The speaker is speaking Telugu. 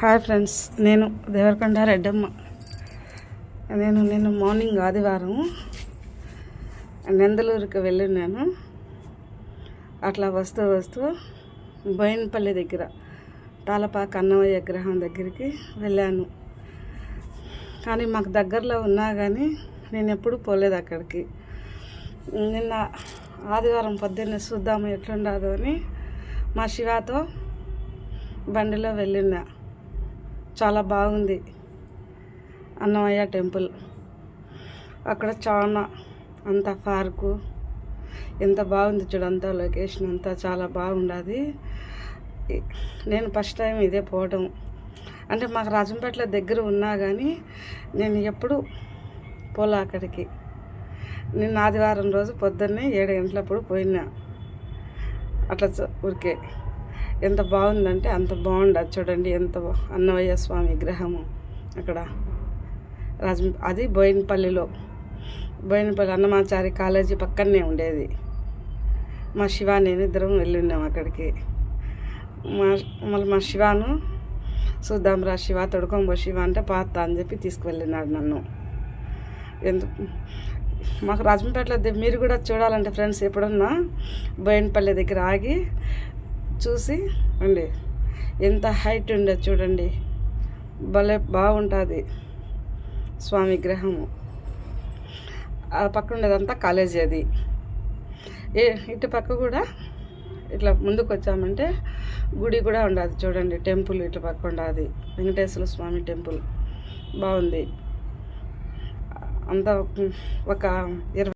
హాయ్ ఫ్రెండ్స్, నేను దేవరకొండ రెడ్డమ్మ. నిన్న మార్నింగ్ ఆదివారం నెందలూరుకి వెళ్ళినాను. అట్లా వస్తూ బోయినపల్లి దగ్గర తాళపాక అన్నమయ్య విగ్రహం దగ్గరికి వెళ్ళాను. కానీ మాకు దగ్గరలో ఉన్నా కానీ నేను ఎప్పుడు పోలేదు అక్కడికి. నిన్న ఆదివారం పొద్దున్నే చూద్దాము ఎట్లుండదో అని మా శివాతో బండిలో వెళ్ళినా. చాలా బాగుంది అన్నమయ్య టెంపుల్. అక్కడ చాలా అంత పార్కు ఎంత బాగుంది చూడంతా, లొకేషన్ అంతా చాలా బాగుండదు. నేను ఫస్ట్ టైం ఇదే పోవడం. అంటే మాకు రాజంపేటలో దగ్గర ఉన్నా కానీ నేను ఎప్పుడు పోలే అక్కడికి. నిన్న ఆదివారం రోజు పొద్దున్నే 7 గంటలప్పుడు పోయినా. అట్లా ఊరికే ఎంత బాగుందంటే అంత బాగుండదు చూడండి. ఎంత అన్నమయ్య స్వామి విగ్రహము అక్కడ అది బోయినపల్లి అన్నమాచారి కాలేజీ పక్కనే ఉండేది. మా శివ నేను ఇద్దరం వెళ్ళినాం అక్కడికి. మళ్ళీ మా శివాను చూద్దాం రా శివ, తొడుకొంబో శివ అంటే పాత అని చెప్పి తీసుకువెళ్ళినాడు నన్ను. మాకు రాజంపేటలో మీరు కూడా చూడాలంటే ఫ్రెండ్స్ ఎప్పుడన్నా బోయినపల్లి దగ్గర ఆగి చూసి అండి, ఎంత హైట్ ఉండదు చూడండి, భలే బాగుంటుంది స్వామి విగ్రహము. ఆ పక్క ఉండేదంతా కాలేజీ. అది ఇటు పక్క కూడా ఇట్లా ముందుకు వచ్చామంటే గుడి కూడా ఉండదు చూడండి, టెంపుల్ ఇటు పక్క ఉండదు. వెంకటేశ్వర స్వామి టెంపుల్ బాగుంది. అంతా ఒక 20